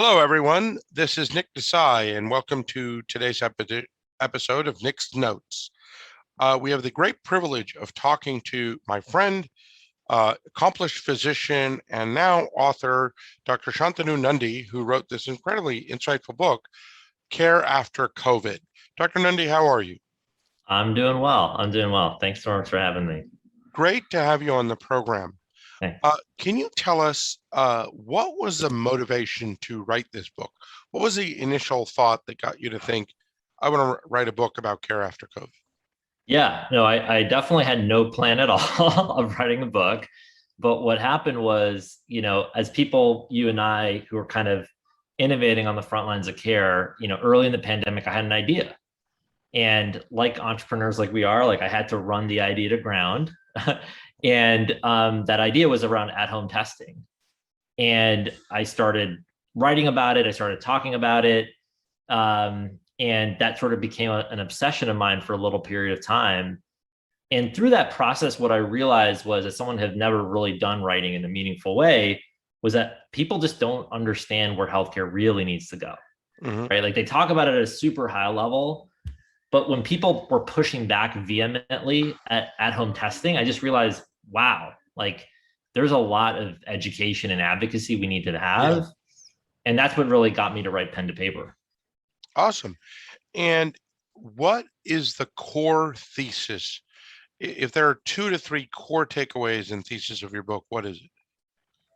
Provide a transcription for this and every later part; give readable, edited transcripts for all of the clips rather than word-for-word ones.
Hello, everyone. This is Nick Desai, and welcome to today's episode of Nick's Notes. We have the great privilege of talking to my friend, accomplished physician, and now author, Dr. Shantanu Nundy, who wrote this incredibly insightful book, Care After COVID. Dr. Nundy, how are you? I'm doing well. I'm doing well. Thanks so much for having me. Great to have you on the program. Thanks. Can you tell us what was the motivation to write this book? What was the initial thought that got you to think, I want to write a book about care after COVID? Yeah, no, I definitely had no plan at all of writing a book. But what happened was, as people, you and I, who are kind of innovating on the front lines of care, early in the pandemic, I had an idea. And like entrepreneurs like we are, like I had to run the idea to ground. And that idea was around at-home testing. And I started writing about it. I started talking about it. And that sort of became an obsession of mine for a little period of time. And through that process, what I realized was, as someone had never really done writing in a meaningful way, was that people just don't understand where healthcare really needs to go, Hmm. right? Like they talk about it at a super high level, but when people were pushing back vehemently at home testing, I just realized, wow, like there's a lot of education and advocacy we need to Yeah, have. And that's what really got me to write pen to paper. awesome. And what is the core thesis? If there are two to three core takeaways and thesis of your book, what is it?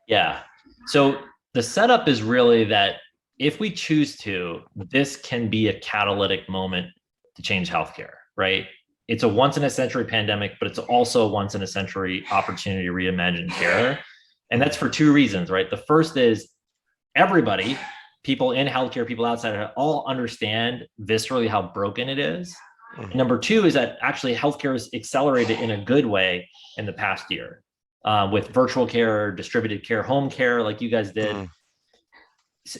Yeah. So the setup is really that if we choose to, this can be a catalytic moment to change healthcare, right? It's a once in a century pandemic, but it's also a once in a century opportunity to reimagine care. And that's for two reasons, right? The first is everybody, people in healthcare, people outside of it, all understand viscerally how broken it is. And Mhm. number two is that actually healthcare is accelerated in a good way in the past year, with virtual care, distributed care, home care, like you guys did. Mhm.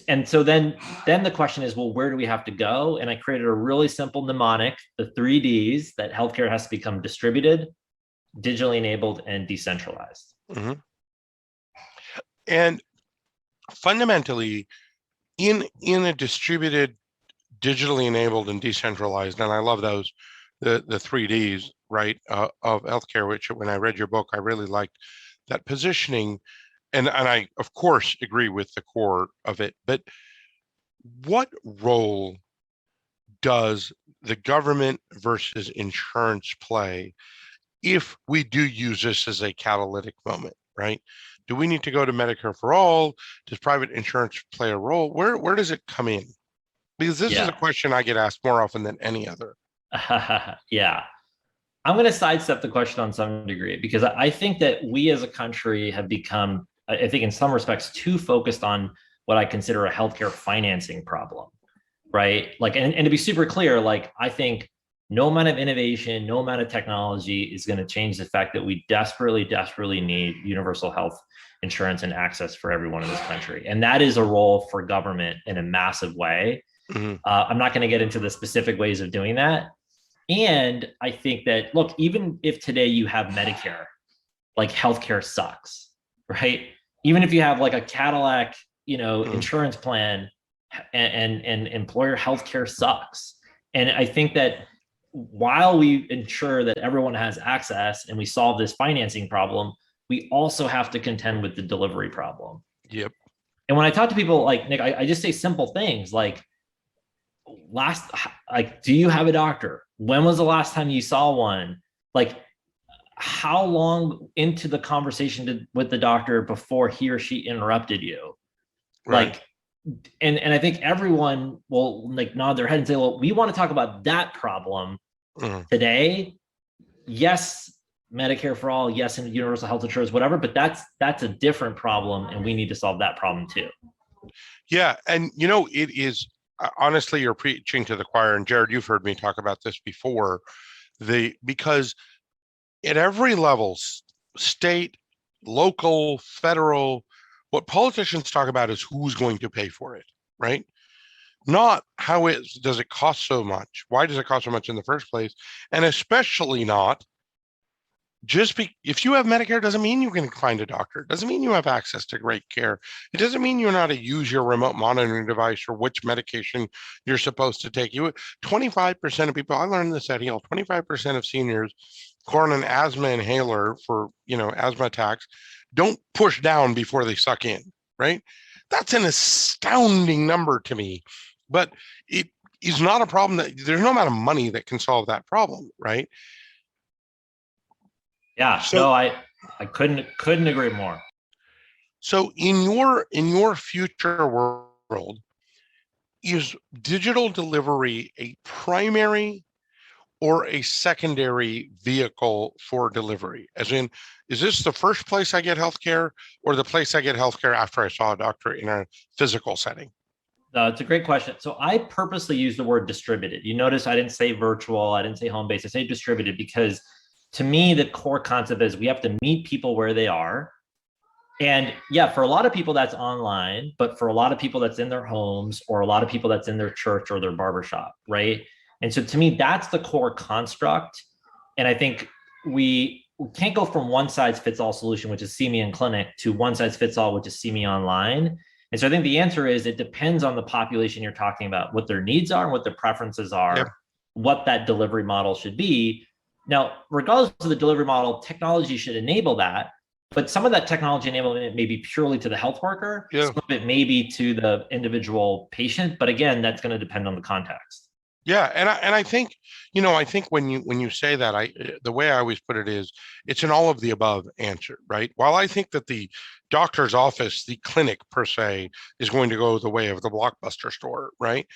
And so then the question is, well, where do we have to go? And I created a really simple mnemonic, the 3Ds, that healthcare has to become distributed, digitally enabled, and decentralized. Mhm. And fundamentally, in a distributed, digitally enabled, and decentralized, and I love those, the three Ds, right, of healthcare. Which when I read your book, I really liked that positioning, and I of course agree with the core of it. But what role does the government versus insurance play if we do use this as a catalytic moment, right? Do we need to go to Medicare for all? Does private insurance play a role? Where does it come in? Because this is a Yeah. question I get asked more often than any other. Yeah. I'm going to sidestep the question on some degree because I think that we as a country have become, I think in some respects, too focused on what I consider a healthcare financing problem, right? Like, and to be super clear, like, I think no amount of innovation, no amount of technology is going to change the fact that we desperately, desperately need universal health insurance and access for everyone in this country. And that is a role for government in a massive way. Hmm. I'm not going to get into the specific ways of doing that. And I think that, look, even if today you have Medicare, like healthcare sucks, right? Even if you have like a Cadillac, Hmm. insurance plan, and employer healthcare sucks. And I think that while we ensure that everyone has access and we solve this financing problem, we also have to contend with the delivery problem. Yep. And when I talk to people like Nick, I just say simple things like, last like, do you have a doctor? When was the last time you saw one? Like, how long into the conversation with the doctor before he or she interrupted you? Right. Like, and I think everyone will like nod their head and say, well, we want to talk about that problem Hmm. today. Yes, Medicare for all, yes, and universal health insurance, whatever, but that's a different problem, and we need to solve that problem too. Yeah. And it is honestly, you're preaching to the choir. And Jared, you've heard me talk about this before. Because at every level, state, local, federal, what politicians talk about is who's going to pay for it, right? Not how it does it cost so much? Why does it cost so much in the first place? And especially not, if you have Medicare doesn't mean you can find a doctor. It doesn't mean you have access to great care. It doesn't mean you know how to use your remote monitoring device or which medication you're supposed to take. 25% of people, I learned this at Yale, 25% of seniors who are on an asthma inhaler for, asthma attacks don't push down before they suck in, right? That's an astounding number to me, but it is not a problem that there's no amount of money that can solve that problem, right? Yeah, So no, I couldn't agree more. So in your future world, is digital delivery a primary or a secondary vehicle for delivery? As in, is this the first place I get healthcare or the place I get healthcare after I saw a doctor in a physical setting? It's a great question. So I purposely use the word distributed. You notice I didn't say virtual, I didn't say home based, I say distributed because to me, the core concept is we have to meet people where they are. And yeah, for a lot of people that's online, but for a lot of people that's in their homes or a lot of people that's in their church or their barbershop, right? And so to me, that's the core construct. And I think we can't go from one size fits all solution, which is see me in clinic, to one size fits all, which is see me online. And so I think the answer is it depends on the population you're talking about, what their needs are and what their preferences are, Yep. what that delivery model should be. Now, regardless of the delivery model, technology should enable that. But some of that technology enablement may be purely to the health worker. Yeah. Some of it may be to the individual patient. But again, that's going to depend on the context. Yeah, and I think, I think when you say that, the way I always put it is it's an all of the above answer, right? While I think that the doctor's office, the clinic per se, is going to go the way of the Blockbuster store, right?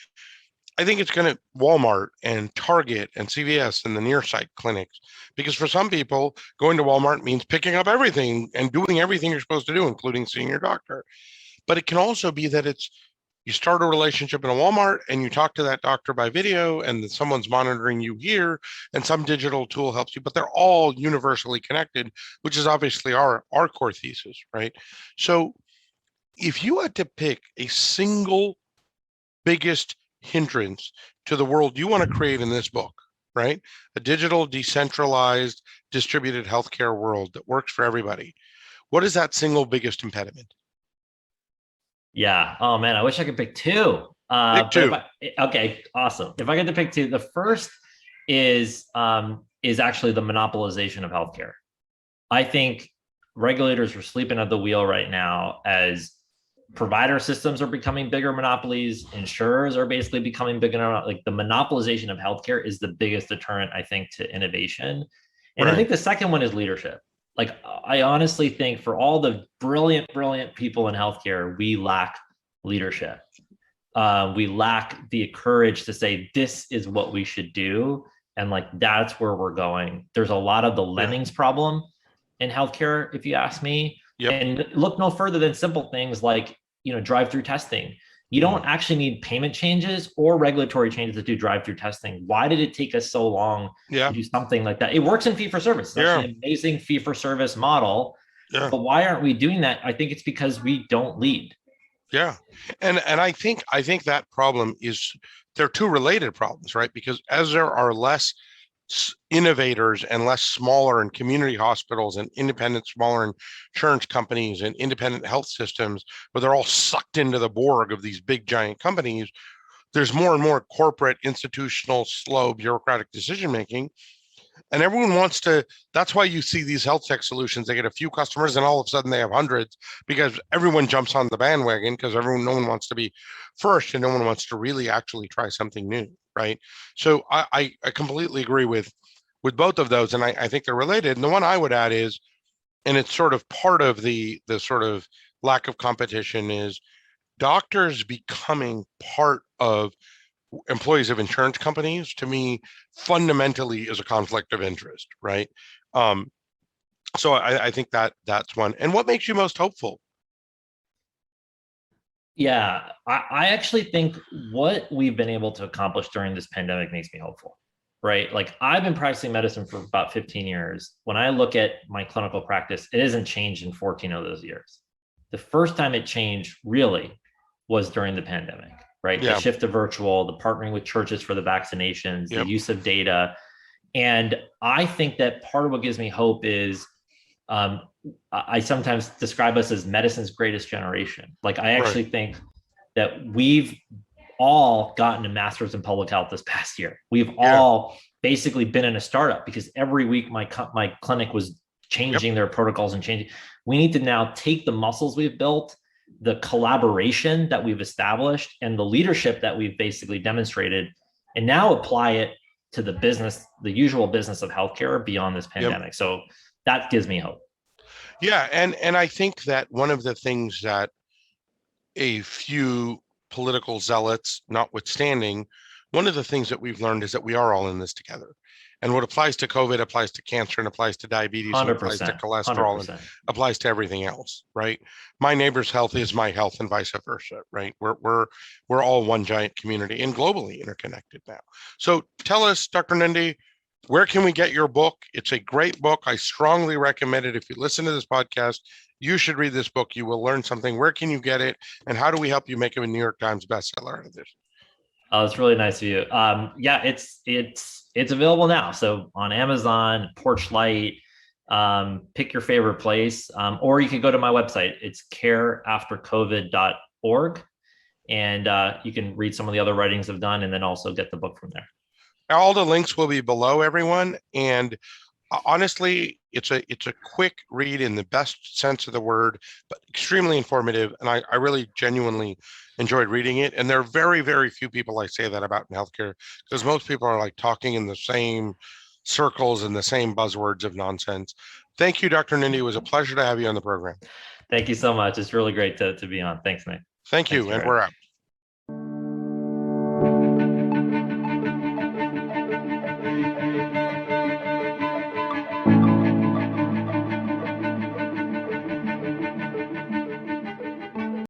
I think it's going to Walmart and Target and CVS and the near site clinics, because for some people, going to Walmart means picking up everything and doing everything you're supposed to do, including seeing your doctor. But it can also be that you start a relationship in a Walmart and you talk to that doctor by video and someone's monitoring you here and some digital tool helps you, but they're all universally connected, which is obviously our core thesis, right? So if you had to pick a single biggest hindrance to the world you want to create in this book, right? A digital, decentralized, distributed healthcare world that works for everybody. What is that single biggest impediment? Yeah. Oh man, I wish I could pick two. Pick But if two. okay, awesome. If I get to pick two, the first is actually the monopolization of healthcare. I think regulators are sleeping at the wheel right now as provider systems are becoming bigger monopolies. Insurers are basically becoming bigger. Like the monopolization of healthcare is the biggest deterrent, I think, to innovation. And I Right. think the second one is leadership. Like I honestly think for all the brilliant people in healthcare, we lack leadership. We lack the courage to say this is what we should do, and like that's where we're going. There's a lot of the Yeah. lemmings problem in healthcare, if you ask me. Yep. And look no further than simple things like drive-through testing. You don't actually need payment changes or regulatory changes to do drive-through testing. Why did it take us so long Yeah. to do something like that? It works in fee-for-service. It's Yeah. actually an amazing fee-for-service model. Yeah. But why aren't we doing that? I think it's because we don't lead. Yeah. And I think that problem is they're two related problems, right? Because as there are less innovators and less smaller and community hospitals and independent smaller insurance companies and independent health systems, but they're all sucked into the Borg of these big giant companies, there's more and more corporate, institutional, slow, bureaucratic decision making. And everyone wants to, that's why you see these health tech solutions. They get a few customers and all of a sudden they have hundreds because everyone jumps on the bandwagon because no one wants to be first and no one wants to really actually try something new. Right. So I completely agree with both of those. And I think they're related. And the one I would add is, and it's sort of part of the sort of lack of competition, is doctors becoming part of employees of insurance companies, to me, fundamentally is a conflict of interest, right? Um, so I think that's one. And what makes you most hopeful? Yeah, I actually think what we've been able to accomplish during this pandemic makes me hopeful, right? Like I've been practicing medicine for about 15 years. When I look at my clinical practice, it hasn't changed in 14 of those years. The first time it changed really was during the pandemic, right? The Yeah. shift to virtual, the partnering with churches for the vaccinations, the Yep. use of data. And I think that part of what gives me hope is um, I sometimes describe us as medicine's greatest generation. Like, I Right. actually think that we've all gotten a master's in public health this past year. We've Yeah. all basically been in a startup because every week my clinic was Yep. changing their protocols and changing. We need to now take the muscles we've built, the collaboration that we've established, and the leadership that we've basically demonstrated, and now apply it to the business, the usual business of healthcare beyond this Yep. pandemic. So that gives me hope. Yeah. And I think that one of the things that a few political zealots notwithstanding, one of the things that we've learned is that we are all in this together. And what applies to COVID applies to cancer and applies to diabetes and applies to 100%. cholesterol and 100%. applies to everything else, right? My neighbor's health is my health and vice versa, right? We're all one giant community and globally interconnected now. So tell us, Dr. Nundy, where can we get your book? It's a great book. I strongly recommend it. If you listen to this podcast, you should read this book. You will learn something. Where can you get it? And how do we help you make it a New York Times bestseller out of this? Oh, it's really nice of you. Yeah, it's available now. So on Amazon, Porchlight, pick your favorite place, or you can go to my website. It's careaftercovid.org, and you can read some of the other writings I've done, and then also get the book from there. All the links will be below, everyone. And honestly, it's a quick read in the best sense of the word, but extremely informative. And I really genuinely enjoyed reading it. And there are very, very few people I say that about in healthcare, because most people are like talking in the same circles and the same buzzwords of nonsense. Thank you, Dr. Nundy. It was a pleasure to have you on the program. Thank you so much. It's really great to be on. Thanks, Nate. Thank Thanks you. for And having we're me. out.